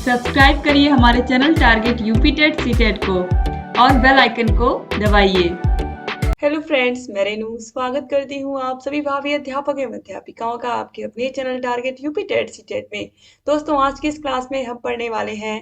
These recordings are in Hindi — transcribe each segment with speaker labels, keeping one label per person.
Speaker 1: सब्सक्राइब करिए हमारे channel target UP TET CTET को और बेल आइकन को दबाइए।
Speaker 2: हेलो फ्रेंड्स, मैं रेनू स्वागत करती हूँ आप सभी भावी अध्यापक एवं अध्यापिकाओं का आपके अपने channel target UP TET CTET में। दोस्तों, आज की इस क्लास में हम पढ़ने वाले हैं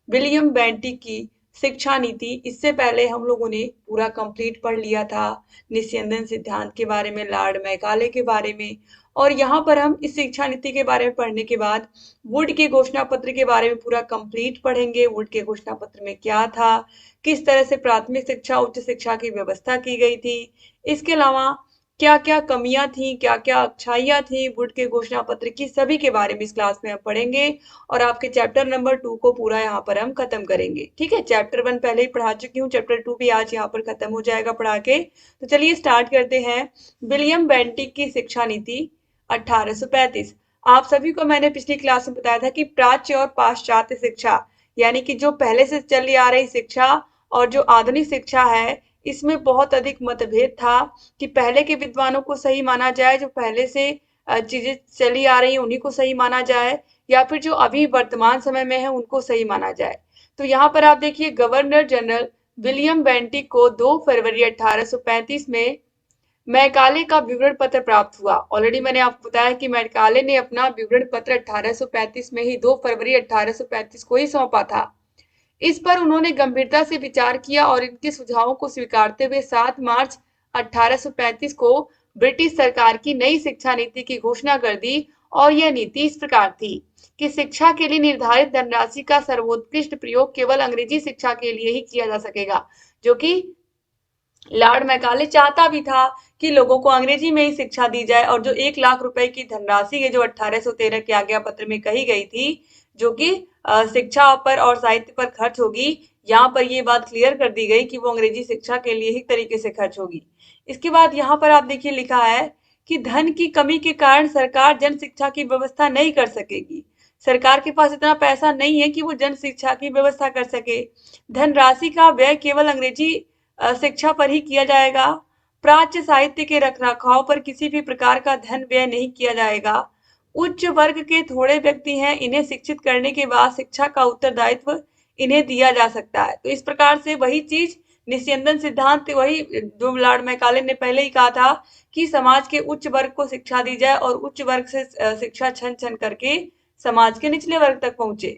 Speaker 2: विलियम बेंटिक की शिक्षा नीति। इससे पहले हम लोगों ने पूरा कंप्लीट पढ़ लिया था निस्यंदन सिद्धांत के बारे में, लॉर्ड मैकाले के बारे में, और यहाँ पर हम इस शिक्षा नीति के बारे में पढ़ने के बाद वुड के घोषणा पत्र के बारे में पूरा कंप्लीट पढ़ेंगे। वुड के घोषणा पत्र में क्या था, किस तरह से प्राथमिक शिक्षा उच्च शिक्षा की व्यवस्था की गई थी, इसके अलावा क्या क्या कमियां थी, क्या क्या अच्छाइयां थी वुड के घोषणा पत्र की, सभी के बारे में इस क्लास में हम पढ़ेंगे। और आपके चैप्टर नंबर 2 को पूरा यहाँ पर हम खत्म करेंगे। ठीक है, चैप्टर 1 पहले ही पढ़ा चुकी हूँ, चैप्टर 2 भी आज यहाँ पर खत्म हो जाएगा पढ़ा के। तो चलिए स्टार्ट करते हैं। विलियम बेंटिक की शिक्षा नीति 1835। आप सभी को मैंने पिछली क्लास में बताया था कि प्राच्य और पाश्चात्य शिक्षा, यानी कि जो पहले से चली आ रही शिक्षा और जो आधुनिक शिक्षा है, इसमें बहुत अधिक मतभेद था कि पहले के विद्वानों को सही माना जाए, जो पहले से चीजें चली आ रही हैं उन्हीं को सही माना जाए, या फिर जो अभी वर्तमान समय में है उनको सही माना जाए। तो यहाँ पर आप देखिए, गवर्नर जनरल विलियम बेंटिक को 2 फरवरी 1835 में मैकाले का विवरण पत्र प्राप्त हुआ। ऑलरेडी मैंने आपको बताया कि मैकाले ने अपना विवरण पत्र 1835 में ही 2 फरवरी 1835 को ही सौंपा था। इस पर उन्होंने गंभीरता से विचार किया और इनके सुझावों को स्वीकारते हुए 7 मार्च 1835 को ब्रिटिश सरकार की नई शिक्षा नीति की घोषणा कर दी। और यह नीति इस प्रकार थी कि शिक्षा के लिए निर्धारित धनराशि का सर्वोत्कृष्ट प्रयोग केवल अंग्रेजी शिक्षा के लिए ही किया जा सकेगा, जो कि लॉर्ड मैकाले चाहता भी था कि लोगों को अंग्रेजी में ही शिक्षा दी जाए। और जो 1 लाख रुपए की धनराशि है जो 1813 के आज्ञा पत्र में कही गई थी, जो कि शिक्षा पर और साहित्य पर खर्च होगी, यहाँ पर ये बात क्लियर कर दी गई कि वो अंग्रेजी शिक्षा के लिए ही तरीके से खर्च होगी। इसके बाद यहाँ पर आप देखिए लिखा है कि धन की कमी के कारण सरकार जन शिक्षा की व्यवस्था नहीं कर सकेगी। सरकार के पास इतना पैसा नहीं है कि वो जन शिक्षा की व्यवस्था कर सके। धनराशि का व्यय केवल अंग्रेजी शिक्षा पर ही किया जाएगा। प्राच्य साहित्य के रखरखाव पर किसी भी प्रकार का धन व्यय नहीं किया जाएगा। उच्च वर्ग के थोड़े व्यक्ति हैं, इन्हें शिक्षित करने के बाद शिक्षा का उत्तरदायित्व इन्हें दिया जा सकता है। तो इस प्रकार से वही चीज निस्यंदन सिद्धांत, वही जो लॉर्ड मैकाले ने पहले ही कहा था कि समाज के उच्च वर्ग को शिक्षा दी जाए और उच्च वर्ग से शिक्षा छन छन करके समाज के निचले वर्ग तक पहुंचे।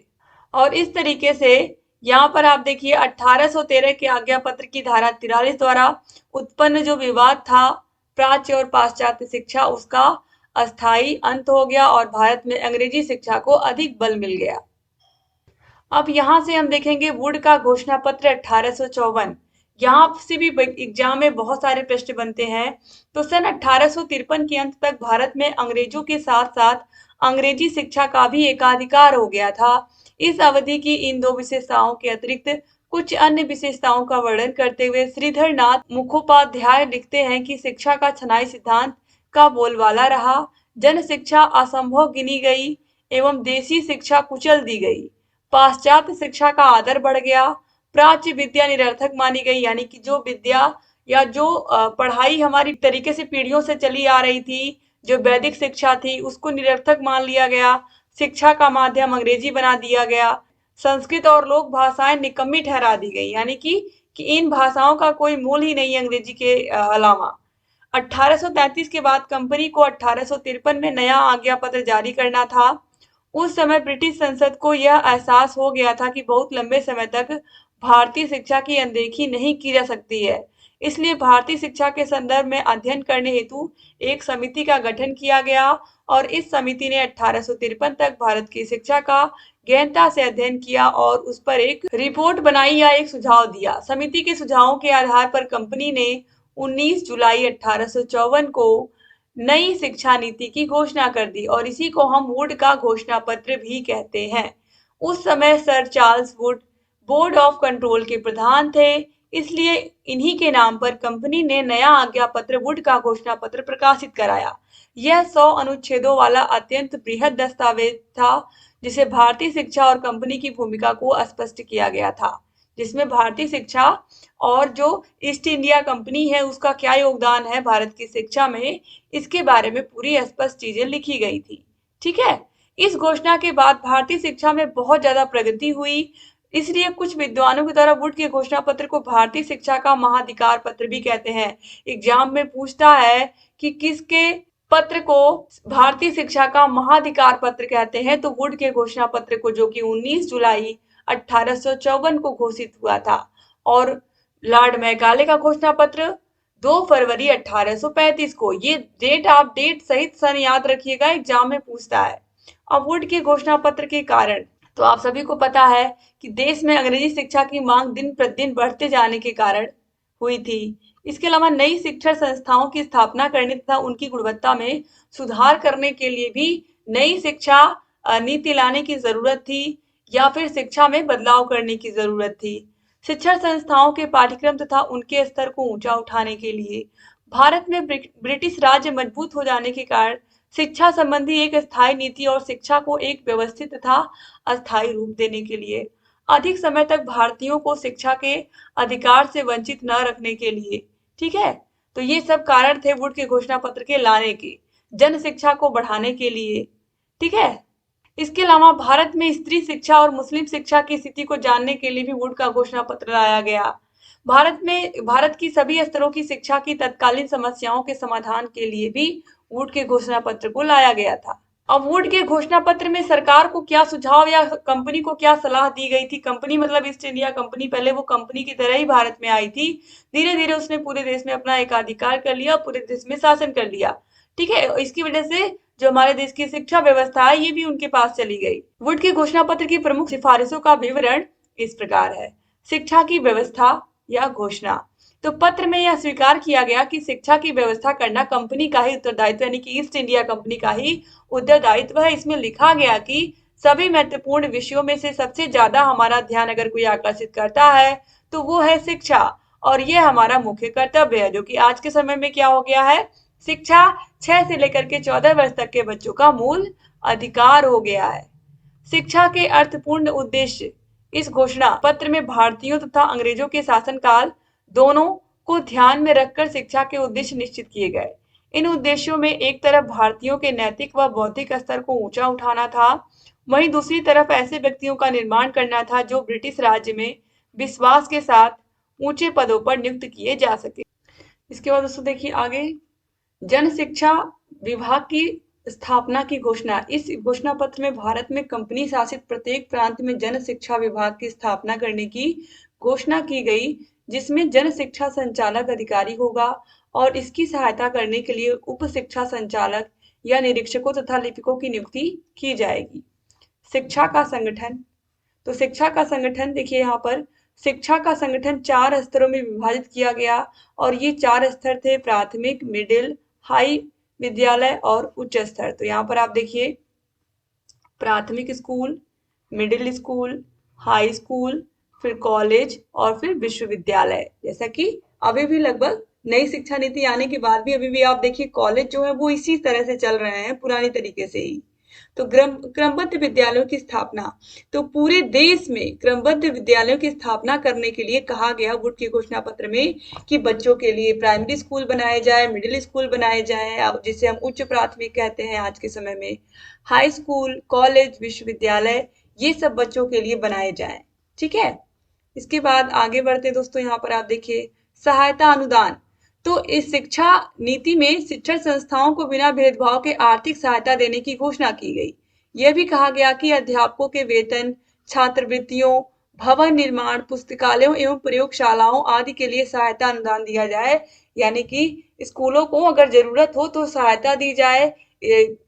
Speaker 2: और इस तरीके से यहाँ पर आप देखिए 1813 के आज्ञा पत्र की धारा 43 द्वारा उत्पन्न जो विवाद था प्राच्य और पाश्चात्य शिक्षा, उसका अस्थायी अंत हो गया और भारत में अंग्रेजी शिक्षा को अधिक बल मिल गया। अब यहाँ से हम देखेंगे वुड का घोषणा पत्र 1854। यहाँ से भी एग्जाम में बहुत सारे प्रश्न बनते हैं। तो सन 1853 के अंत तक भारत में अंग्रेजों के साथ साथ अंग्रेजी शिक्षा का भी एकाधिकार हो गया था। इस अवधि की इन 2 विशेषताओं के अतिरिक्त कुछ अन्य विशेषताओं का वर्णन करते हुए श्रीधर नाथ मुखोपाध्याय लिखते हैं कि शिक्षा का छनाई सिद्धांत का बोलबाला रहा, जन शिक्षा असंभव गिनी गई एवं देशी शिक्षा कुचल दी गई। पाश्चात्य शिक्षा का आदर बढ़ गया, प्राच्य विद्या निरर्थक मानी गई, यानी कि जो विद्या या जो पढ़ाई हमारी तरीके से पीढ़ियों से चली आ रही थी, जो वैदिक शिक्षा थी, उसको निरर्थक मान लिया गया। शिक्षा का माध्यम अंग्रेजी बना दिया गया। संस्कृत और लोक भाषाएं निकम्मी ठहरा दी गई, यानी कि इन भाषाओं का कोई मूल ही नहीं अंग्रेजी के अलावा। 1833 के बाद कंपनी को 1853 में नया आज्ञा पत्र जारी करना था। उस समय ब्रिटिश संसद को यह एहसास हो गया था कि बहुत लंबे समय तक भारतीय शिक्षा की अनदेखी नहीं की जा सकती है। इसलिए भारतीय शिक्षा के संदर्भ में अध्ययन करने हेतु एक समिति का गठन किया गया और इस समिति ने 1853 तक भारत की शिक्षा का गहनता से अध्ययन किया और उस पर एक रिपोर्ट बनाई या एक सुझाव दिया। समिति के सुझावों के आधार पर कंपनी ने 19 जुलाई 1854 को नई शिक्षा नीति की घोषणा कर दी और इसी को हम वुड का घोषणा पत्र भी कहते हैं। उस समय sir Charles Wood board of control के प्रधान थे, इसलिए इन्हीं के नाम पर कंपनी ने नया आज्ञा पत्र वुड का घोषणा पत्र प्रकाशित कराया। यह 100 अनुच्छेदों वाला अत्यंत बृहद दस्तावेज था, जिसे भारतीय शिक्षा और कंपनी की भूमिका को स्पष्ट किया गया था, जिसमें भारतीय शिक्षा और जो ईस्ट इंडिया कंपनी है उसका क्या योगदान है भारत की शिक्षा में, इसके बारे में पूरी स्पष्ट चीजें लिखी गई थी। ठीक है, इस घोषणा के बाद भारतीय शिक्षा में बहुत ज्यादा प्रगति हुई, इसलिए कुछ विद्वानों के द्वारा वुड के घोषणा पत्र को भारतीय शिक्षा का महाधिकार पत्र भी कहते हैं। एग्जाम में पूछता है कि किसके पत्र को भारतीय शिक्षा का महाधिकार पत्र कहते हैं, तो वुड के घोषणा पत्र को, जो कि 19 जुलाई 1854 को घोषित हुआ था। और लॉर्ड मैकाले का घोषणा पत्र 2 फरवरी 1835 को। ये डेट आप डेट सहित सन याद रखिएगा, एग्जाम में पूछता है। अब वुड के घोषणा पत्र के कारण तो आप सभी को पता है कि देश में अंग्रेजी शिक्षा की मांग दिन प्रतिदिन बढ़ते जाने के कारण हुई थी। इसके अलावा नई शिक्षण संस्थाओं की स्थापना करने तथा उनकी गुणवत्ता में सुधार करने के लिए भी नई शिक्षा नीति लाने की जरूरत थी, या फिर शिक्षा में बदलाव करने की जरूरत थी। शिक्षण संस्थाओं के पाठ्यक्रम तथा उनके स्तर को ऊंचा उठाने के लिए भारत में ब्रिटिश राज्य मजबूत हो जाने के कारण शिक्षा संबंधी एक स्थायी नीति और शिक्षा को एक व्यवस्थित तथा अस्थायी रूप देने के लिए अधिक समय तक भारतीयों को शिक्षा के अधिकार से वंचित न रखने के लिए, ठीक है। तो ये सब कारण थे वुड के घोषणा पत्र के लाने के, जन शिक्षा को बढ़ाने के लिए, ठीक है। इसके अलावा भारत में स्त्री शिक्षा और मुस्लिम शिक्षा की स्थिति को जानने के लिए भी वुड का घोषणा पत्र लाया गया। भारत की सभी स्तरों की शिक्षा की तत्कालीन समस्याओं के समाधान के लिए भी वुड के घोषणा पत्र को लाया गया था। अब वुड के घोषणा पत्र में सरकार को क्या सुझाव या कंपनी को क्या सलाह दी गई थी? कंपनी मतलब ईस्ट इंडिया कंपनी, पहले वो कंपनी की तरह ही भारत में आई थी, धीरे धीरे उसने पूरे देश में अपना एकाधिकार कर लिया, पूरे देश में शासन कर लिया, ठीक है। इसकी वजह से जो हमारे देश की शिक्षा व्यवस्था है ये भी उनके पास चली गई। वुड के घोषणा पत्र की प्रमुख सिफारिशों का विवरण इस प्रकार है। शिक्षा की व्यवस्था या घोषणा, तो पत्र में यह स्वीकार किया गया कि शिक्षा की व्यवस्था करना कंपनी का ही उत्तरदायित्व, यानी कि ईस्ट इंडिया कंपनी का ही उत्तरदायित्व है। इसमें लिखा गया कि सभी महत्वपूर्ण विषयों में से सबसे ज्यादा हमारा ध्यान अगर कोई आकर्षित करता है तो वो है शिक्षा, और ये हमारा मुख्य कर्तव्य है, जो कि आज के समय में क्या हो गया है, शिक्षा 6 से लेकर के 14 वर्ष तक के बच्चों का मूल अधिकार हो गया है। शिक्षा के अर्थपूर्ण उद्देश्य, इस घोषणा पत्र में भारतीयों तथा अंग्रेजों के शासनकाल दोनों को ध्यान में रखकर शिक्षा के उद्देश्य निश्चित किए गए। इन उद्देश्यों में एक तरफ भारतीयों के नैतिक व बौद्धिक स्तर को ऊंचा उठाना था, वहीं दूसरी तरफ ऐसे व्यक्तियों का निर्माण करना था जो ब्रिटिश राज्य में विश्वास के साथ ऊंचे पदों पर नियुक्त किए जा सके। इसके बाद दोस्तों देखिए आगे, जन शिक्षा विभाग की स्थापना की घोषणा। इस घोषणा पत्र में भारत में कंपनी शासित प्रत्येक प्रांत में जन शिक्षा विभाग की स्थापना करने की घोषणा की गई, जिसमें जन शिक्षा संचालक अधिकारी होगा और इसकी सहायता करने के लिए उप शिक्षा संचालक या निरीक्षकों तथा लिपिकों की नियुक्ति की जाएगी। शिक्षा का संगठन, तो शिक्षा का संगठन देखिए यहाँ पर शिक्षा का संगठन 4 स्तरों में विभाजित किया गया, और ये 4 स्तर थे, प्राथमिक, मिडिल, हाई विद्यालय और उच्च स्तर। तो यहाँ पर आप देखिए प्राथमिक school, middle school, high school, फिर कॉलेज और फिर विश्वविद्यालय। जैसा कि अभी भी लगभग नई शिक्षा नीति आने के बाद भी अभी भी आप देखिए कॉलेज जो है वो इसी तरह से चल रहे हैं, पुरानी तरीके से ही। तो क्रमबद्ध विद्यालयों की स्थापना, तो पूरे देश में क्रमबद्ध विद्यालयों की स्थापना करने के लिए कहा गया वुड के घोषणा पत्र में कि बच्चों के लिए प्राइमरी स्कूल बनाए जाए, मिडिल स्कूल बनाए जाए, जिसे हम उच्च प्राथमिक कहते हैं आज के समय में, हाई स्कूल, कॉलेज, विश्वविद्यालय, ये सब बच्चों के लिए बनाए जाए, ठीक है। इसके बाद आगे बढ़ते दोस्तों, यहाँ पर आप देखिए सहायता अनुदान। तो इस शिक्षा नीति में शिक्षण संस्थाओं को बिना भेदभाव के आर्थिक सहायता देने की घोषणा की गई। यह भी कहा गया कि अध्यापकों के वेतन, छात्रवृत्तियों, भवन निर्माण, पुस्तकालयों एवं प्रयोगशालाओं आदि के लिए सहायता अनुदान दिया जाए, यानी कि स्कूलों को अगर जरूरत हो तो सहायता दी जाए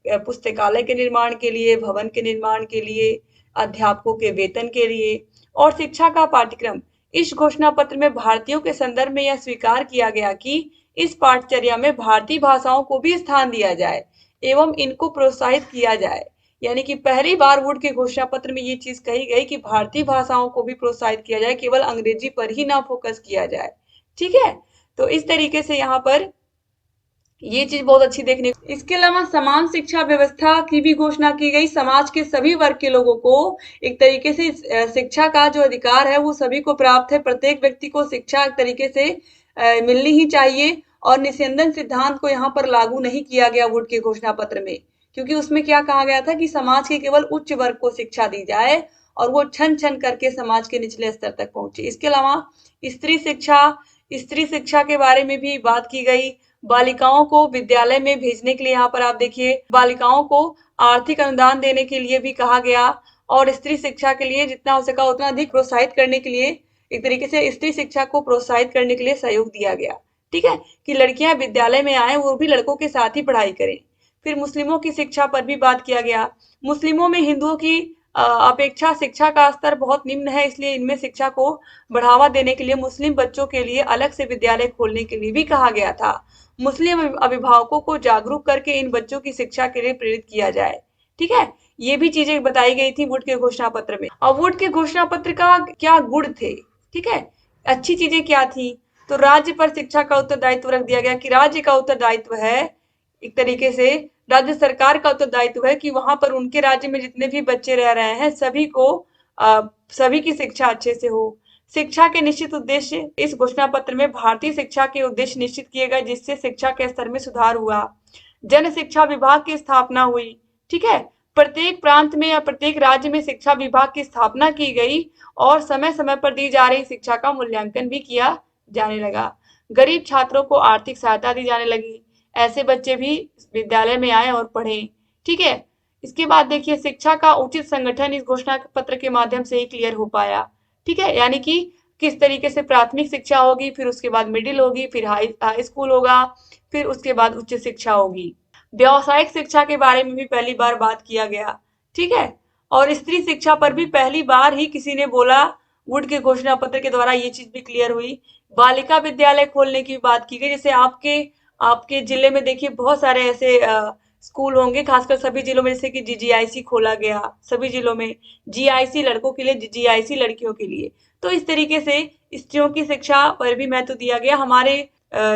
Speaker 2: पुस्तकालय के निर्माण के लिए, भवन के निर्माण के लिए, अध्यापकों के वेतन के लिए। और शिक्षा का पाठ्यक्रम, इस घोषणा पत्र में भारतीयों के संदर्भ में यह स्वीकार किया गया कि इस पाठचर्या में भारतीय भाषाओं को भी स्थान दिया जाए एवं इनको प्रोत्साहित किया जाए। यानी कि पहली बार वुड के घोषणा पत्र में ये चीज कही गई कि भारतीय भाषाओं को भी प्रोत्साहित किया जाए, केवल अंग्रेजी पर ही ना फोकस किया जाए, ठीक है। तो इस तरीके से यहाँ पर ये चीज बहुत अच्छी देखने। इसके अलावा समान शिक्षा व्यवस्था की भी घोषणा की गई। समाज के सभी वर्ग के लोगों को एक तरीके से शिक्षा का जो अधिकार है वो सभी को प्राप्त है। प्रत्येक व्यक्ति को शिक्षा एक तरीके से मिलनी ही चाहिए, और निस्यंदन सिद्धांत को यहाँ पर लागू नहीं किया गया वुड के घोषणा पत्र में, क्योंकि उसमें क्या कहा गया था कि समाज के केवल उच्च वर्ग को शिक्षा दी जाए और वो छन छन करके समाज के निचले स्तर तक पहुंचे। इसके अलावा स्त्री शिक्षा स्त्री शिक्षा के बारे में भी बात की गई। बालिकाओं को विद्यालय में भेजने के लिए यहाँ पर आप देखिए बालिकाओं को आर्थिक अनुदान देने के लिए भी कहा गया और स्त्री शिक्षा के लिए जितना हो सका उतना अधिक प्रोत्साहित करने के लिए एक तरीके से स्त्री शिक्षा को प्रोत्साहित करने के लिए सहयोग दिया गया। ठीक है, कि लड़कियां विद्यालय में आए, वो भी लड़कों के साथ ही पढ़ाई करें। फिर मुस्लिमों की शिक्षा पर भी बात किया गया। मुस्लिमों में हिंदुओं की अपेक्षा शिक्षा का स्तर बहुत निम्न है, इसलिए इनमें शिक्षा को बढ़ावा देने के लिए मुस्लिम बच्चों के लिए अलग से विद्यालय खोलने के लिए भी कहा गया था। मुस्लिम अभिभावकों को जागरूक करके इन बच्चों की शिक्षा के लिए प्रेरित किया जाए। ठीक है, ये भी चीजें बताई गई थी वुड के घोषणा पत्र में। और वुड के घोषणा पत्र का क्या गुण थे, ठीक है, अच्छी चीजें क्या थी, तो राज्य पर शिक्षा का उत्तरदायित्व रख दिया गया कि राज्य का उत्तरदायित्व है, एक तरीके से राज्य सरकार का उत्तरदायित्व है कि वहां पर उनके राज्य में जितने भी बच्चे रह रहे हैं सभी की शिक्षा अच्छे से हो। शिक्षा के निश्चित उद्देश्य, इस घोषणा पत्र में भारतीय शिक्षा के उद्देश्य निश्चित किए गए जिससे शिक्षा के स्तर में सुधार हुआ। जन शिक्षा विभाग की स्थापना हुई। ठीक है, प्रत्येक प्रांत में या प्रत्येक राज्य में शिक्षा विभाग की स्थापना की गई और समय समय पर दी जा रही शिक्षा का मूल्यांकन भी किया जाने लगा। गरीब छात्रों को आर्थिक सहायता दी जाने लगी, ऐसे बच्चे भी विद्यालय में आए और पढ़े। ठीक है, इसके बाद देखिए शिक्षा का उचित संगठन इस घोषणा पत्र के माध्यम से ही क्लियर हो पाया। ठीक है, यानी कि किस तरीके से प्राथमिक शिक्षा होगी, फिर उसके बाद मिडिल होगी, फिर हाई स्कूल होगा, फिर उसके बाद उच्च शिक्षा होगी। व्यावसायिक शिक्षा के बारे में भी पहली बार बात किया गया। ठीक है, और स्त्री शिक्षा पर भी पहली बार ही किसी ने बोला, वुड के घोषणा पत्र के द्वारा ये चीज भी क्लियर हुई। बालिका विद्यालय खोलने की बात की गई, जैसे आपके आपके जिले में देखिए बहुत सारे ऐसे स्कूल होंगे, खासकर सभी जिलों में, जैसे कि जीजीआईसी खोला गया सभी जिलों में, जीआईसी लड़कों के लिए, जीजीआईसी लड़कियों के लिए। तो इस तरीके से स्त्रियों की शिक्षा पर भी महत्व दिया गया। हमारे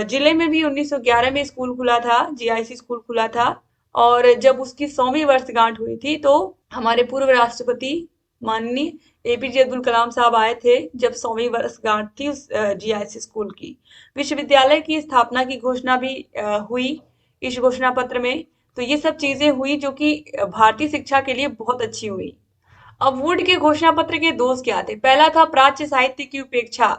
Speaker 2: जिले में भी 1911 में स्कूल खुला था, जीआईसी स्कूल खुला था, और जब उसकी 100वीं वर्षगांठ हुई थी तो हमारे पूर्व राष्ट्रपति माननीय एपीजे अब्दुल कलाम साहब आए थे जब 100वीं वर्षगांठ थी उस जीआईसी स्कूल की। विश्वविद्यालय की स्थापना की घोषणा भी हुई इस घोषणा पत्र में। तो ये सब चीजें हुई जो कि भारतीय शिक्षा के लिए बहुत अच्छी हुई। अब वुड के घोषणा पत्र के दोष क्या थे? पहला था प्राच्य साहित्य की उपेक्षा।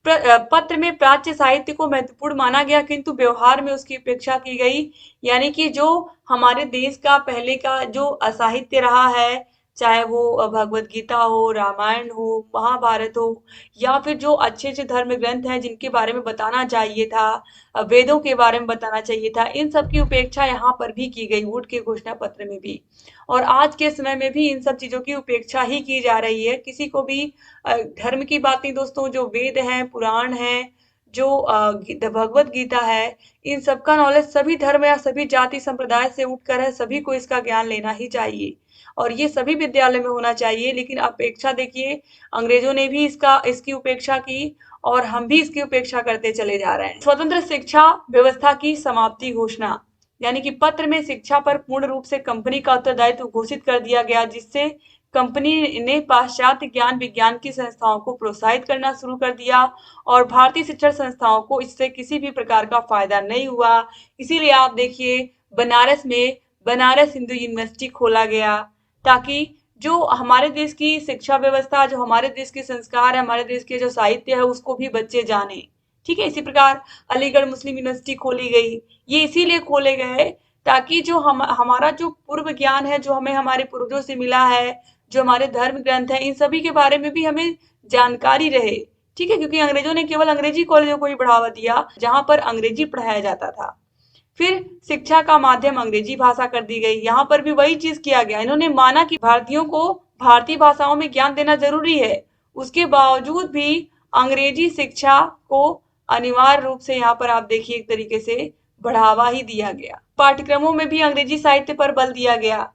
Speaker 2: पत्र में प्राच्य साहित्य को महत्वपूर्ण माना गया किंतु व्यवहार में उसकी उपेक्षा की गई। यानी कि जो हमारे देश का पहले का जो साहित्य रहा है, चाहे वो भगवत गीता हो, रामायण हो, महाभारत हो, या फिर जो अच्छे अच्छे धर्म ग्रंथ हैं जिनके बारे में बताना चाहिए था, वेदों के बारे में बताना चाहिए था, इन सब की उपेक्षा यहाँ पर भी की गई वुड के घोषणा पत्र में भी। और आज के समय में भी इन सब चीजों की उपेक्षा ही की जा रही है। किसी को भी धर्म की बात नहीं दोस्तों, जो वेद हैं, पुराण हैं, जो भगवत गीता है, इन सबका नॉलेज सभी धर्म या सभी जाति संप्रदाय से उठकर है, सभी को इसका ज्ञान लेना ही चाहिए और ये सभी विद्यालय में होना चाहिए। लेकिन अपेक्षा देखिए, अंग्रेजों ने भी इसकी उपेक्षा की और हम भी इसकी उपेक्षा करते चले जा रहे हैं। स्वतंत्र शिक्षा व्यवस्था की समाप्ति घोषणा, यानी कि पत्र में शिक्षा पर पूर्ण रूप से कंपनी का उत्तरदायित्व घोषित कर दिया गया, जिससे कंपनी ने पाश्चात्य ज्ञान विज्ञान की संस्थाओं को प्रोत्साहित करना शुरू कर दिया और भारतीय शिक्षण संस्थाओं को इससे किसी भी प्रकार का फायदा नहीं हुआ। इसीलिए आप देखिए बनारस में बनारस हिंदू यूनिवर्सिटी खोला गया, ताकि जो हमारे देश की शिक्षा व्यवस्था, जो हमारे देश के संस्कार है, हमारे देश के जो साहित्य है, उसको भी बच्चे जाने। ठीक है, इसी प्रकार अलीगढ़ मुस्लिम यूनिवर्सिटी खोली गई। ये इसीलिए खोले गए ताकि जो हमारा जो पूर्व ज्ञान है, जो हमें हमारे पूर्वजों से मिला है, जो हमारे धर्म ग्रंथ हैं, इन सभी के बारे में भी हमें जानकारी रहे। ठीक है, क्योंकि अंग्रेजों ने केवल अंग्रेजी कॉलेजों को ही बढ़ावा दिया जहां पर अंग्रेजी पढ़ाया जाता था। फिर शिक्षा का माध्यम अंग्रेजी भाषा कर दी गई। यहाँ पर भी वही चीज किया गया। इन्होंने माना कि भारतीयों को भारतीय भाषाओं में ज्ञान देना जरूरी है, उसके बावजूद भी अंग्रेजी शिक्षा को अनिवार्य रूप से यहाँ पर आप देखिए एक तरीके से बढ़ावा ही दिया गया। पाठ्यक्रमों में भी अंग्रेजी साहित्य पर बल दिया गया।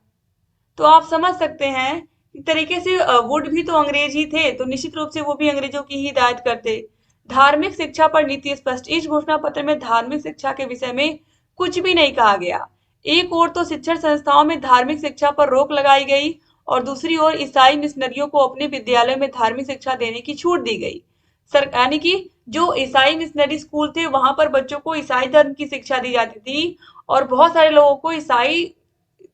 Speaker 2: तो आप समझ सकते हैं एक तरीके से वुड भी तो अंग्रेज ही थे, तो निश्चित रूप से वो भी अंग्रेजों की ही हिदायत करते। धार्मिक शिक्षा पर नीति स्पष्ट। इस घोषणा पत्र में धार्मिक शिक्षा के विषय में कुछ भी नहीं कहा गया। एक ओर तो शिक्षण संस्थाओं में धार्मिक शिक्षा पर रोक लगाई गई और दूसरी ओर ईसाई मिशनरियों को अपने विद्यालय में धार्मिक शिक्षा देने की छूट दी गई। यानी कि जो ईसाई मिशनरी स्कूल थे वहां पर बच्चों को ईसाई धर्म की शिक्षा दी जाती थी और बहुत सारे लोगों को ईसाई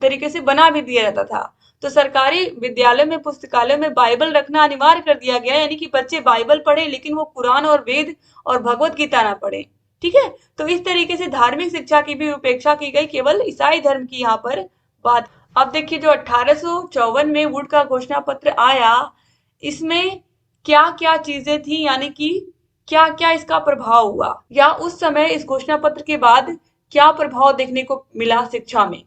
Speaker 2: तरीके से बना भी दिया जाता था। तो सरकारी विद्यालय में पुस्तकालय में बाइबल रखना अनिवार्य कर दिया गया, यानी कि बच्चे बाइबल पढ़े लेकिन वो कुरान और वेद और भगवत गीता ना पढ़े। ठीक है, तो इस तरीके से धार्मिक शिक्षा की भी उपेक्षा की गई, केवल ईसाई धर्म की यहाँ पर बात। अब देखिए, जो 1854 में वुड का घोषणा पत्र आया, इसमें क्या क्या चीजें थी, यानी कि क्या क्या इसका प्रभाव हुआ, या उस समय इस घोषणा पत्र के बाद क्या प्रभाव देखने को मिला शिक्षा में।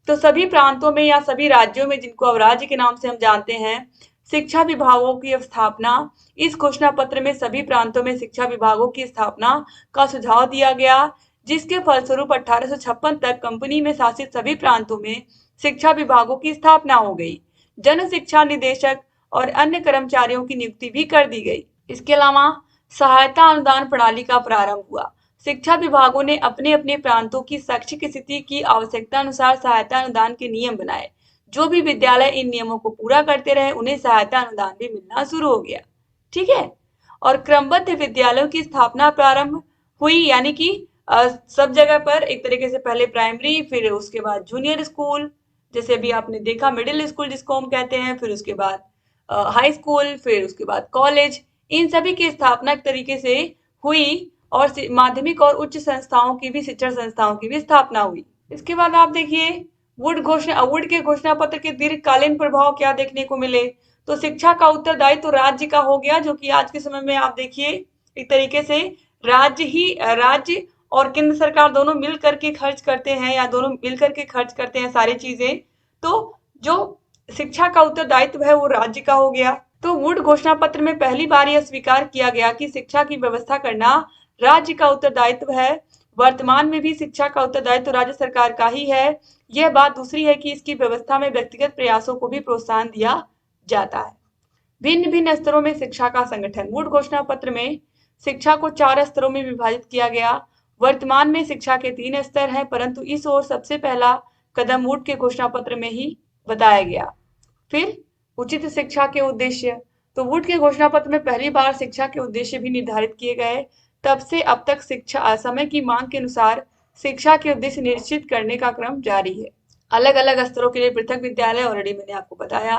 Speaker 2: तो सभी प्रांतों में या सभी राज्यों में, जिनको अब राज्य के नाम से हम जानते हैं, शिक्षा विभागों की स्थापना, इस घोषणा पत्र में सभी प्रांतों में शिक्षा विभागों की स्थापना का सुझाव दिया गया, जिसके फलस्वरूप 1856 तक कंपनी में शासित सभी प्रांतों में शिक्षा विभागों की स्थापना हो गई। जन शिक्षा निदेशक और अन्य कर्मचारियों की नियुक्ति भी कर दी गई। इसके अलावा सहायता अनुदान प्रणाली का प्रारंभ हुआ। शिक्षा विभागों ने अपने अपने प्रांतों की शैक्षिक स्थिति की आवश्यकता अनुसार सहायता अनुदान के नियम बनाए। जो भी विद्यालय इन नियमों को पूरा करते रहे, उन्हें सहायता अनुदान भी मिलना शुरू हो गया। ठीक है, और क्रमबद्ध विद्यालयों की स्थापना प्रारंभ हुई, यानी कि सब जगह पर एक तरीके से पहले प्राइमरी, फिर उसके बाद जूनियर स्कूल, जैसे अभी आपने देखा मिडिल स्कूल जिसको हम कहते हैं, फिर उसके बाद हाई स्कूल, फिर उसके बाद कॉलेज, इन सभी की स्थापना एक तरीके से हुई, और माध्यमिक और उच्च संस्थाओं की भी, शिक्षण संस्थाओं की भी स्थापना हुई। इसके बाद आप देखिए, वुड के घोषणा पत्र के दीर्घकालीन प्रभाव क्या देखने को मिले। तो शिक्षा का उत्तरदायित्व तो राज्य का हो गया, जो कि आज के समय में आप देखिए एक तरीके से राज्य और केंद्र सरकार दोनों मिल करके खर्च करते हैं, या दोनों मिल करके खर्च करते हैं सारी चीजें। तो जो शिक्षा का उत्तरदायित्व है वो राज्य का हो गया। तो वुड घोषणा पत्र में पहली बार यह स्वीकार किया गया कि शिक्षा की व्यवस्था करना राज्य का उत्तरदायित्व है। वर्तमान में भी शिक्षा का उत्तरदायित्व राज्य सरकार का ही है। यह बात दूसरी है कि इसकी व्यवस्था में व्यक्तिगत प्रयासों को भी प्रोत्साहन दिया जाता है। भिन्न भिन्न स्तरों में शिक्षा का संगठन। वुड घोषणा पत्र में शिक्षा को 4 स्तरों में विभाजित किया गया। वर्तमान में शिक्षा के 3 स्तर हैं, परंतु इस ओर सबसे पहला कदम वुड के घोषणा पत्र में ही बताया गया। फिर उचित शिक्षा के उद्देश्य। तो वुड के घोषणा पत्र में पहली बार शिक्षा के उद्देश्य भी निर्धारित किए गए। तब से अब तक शिक्षा समय की मांग के अनुसार शिक्षा के उद्देश्य निश्चित करने का क्रम जारी है। अलग अलग स्तरों के लिए पृथक विद्यालय, ऑलरेडी मैंने आपको बताया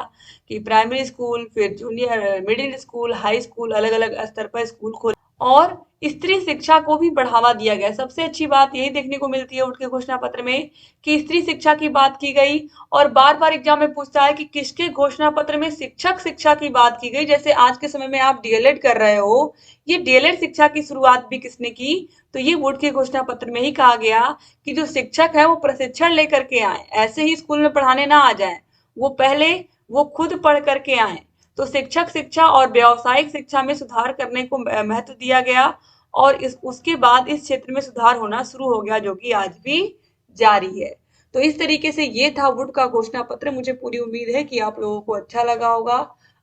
Speaker 2: कि प्राइमरी स्कूल, फिर junior middle school, high school, अलग अलग स्तर पर स्कूल खोले, और स्त्री शिक्षा को भी बढ़ावा दिया गया। सबसे अच्छी बात यही देखने को मिलती है वुड के घोषणा पत्र में कि स्त्री शिक्षा की बात की गई। और बार बार एग्जाम में पूछता है कि किसके घोषणा पत्र में शिक्षक शिक्षा की बात की गई। जैसे आज के समय में आप डीएलएड कर रहे हो, ये डीएलएड शिक्षा की शुरुआत भी किसने की, तो ये वुड के घोषणा पत्र में ही कहा गया कि जो शिक्षक है वो प्रशिक्षण लेकर के आए, ऐसे ही स्कूल में पढ़ाने ना आ जाए, वो पहले वो खुद पढ़ करके आए। तो शिक्षक शिक्षा और व्यावसायिक शिक्षा में सुधार करने को महत्व दिया गया, और उसके बाद इस क्षेत्र में सुधार होना शुरू हो गया, जो कि आज भी जारी है। तो इस तरीके से ये था वुड का घोषणा पत्र। मुझे पूरी उम्मीद है कि आप लोगों को अच्छा लगा होगा।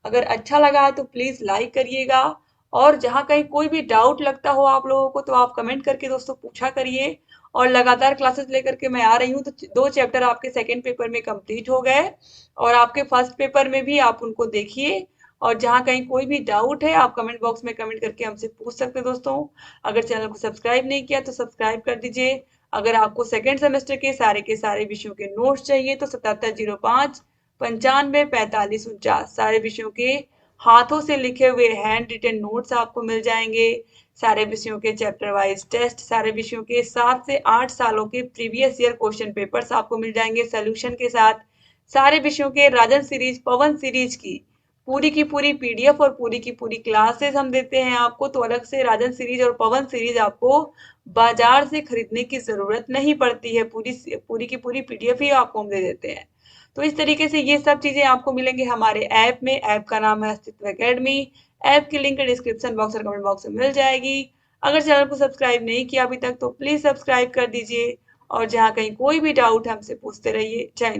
Speaker 2: अगर अच्छा लगा है तो प्लीज लाइक करिएगा, और जहां कहीं कोई भी डाउट लगता हो आप लोगों को तो आप कमेंट करके दोस्तों पूछा करिए। और लगातार क्लासेस लेकर के मैं आ रही हूँ, तो 2 चैप्टर आपके सेकेंड पेपर में कंप्लीट हो गए, और आपके फर्स्ट पेपर में भी आप उनको देखिए। और जहां कहीं कोई भी डाउट है आप कमेंट बॉक्स में कमेंट करके हमसे पूछ सकते हैं दोस्तों। अगर चैनल को सब्सक्राइब नहीं किया तो सब्सक्राइब कर दीजिए। अगर आपको सेकेंड सेमेस्टर के सारे विषयों के नोट्स चाहिए तो 7705 95 45 49 सारे विषयों के हाथों से लिखे हुए हैंड रिटन नोट्स आपको मिल जाएंगे। सारे विषयों के चैप्टर वाइज टेस्ट, सारे विषयों के 7 से 8 सालों के प्रीवियस ईयर क्वेश्चन पेपर्स आपको मिल जाएंगे सोल्यूशन के साथ। सारे विषयों के राजन सीरीज, पवन सीरीज की पूरी पीडीएफ और पूरी की पूरी क्लासेस हम देते हैं आपको। तो अलग से राजन सीरीज और पवन सीरीज आपको बाजार से खरीदने की जरूरत नहीं पड़ती है, पूरी की पूरी पीडीएफ ही आपको हम दे देते हैं। तो इस तरीके से ये सब चीजें आपको मिलेंगे हमारे ऐप में। ऐप का नाम है अस्तित्व एकेडमी। ऐप की लिंक डिस्क्रिप्शन बॉक्स और कमेंट बॉक्स में मिल जाएगी। अगर चैनल को सब्सक्राइब नहीं किया अभी तक तो प्लीज सब्सक्राइब कर दीजिए, और जहाँ कहीं कोई भी डाउट है हमसे पूछते रहिए। जय हिंद।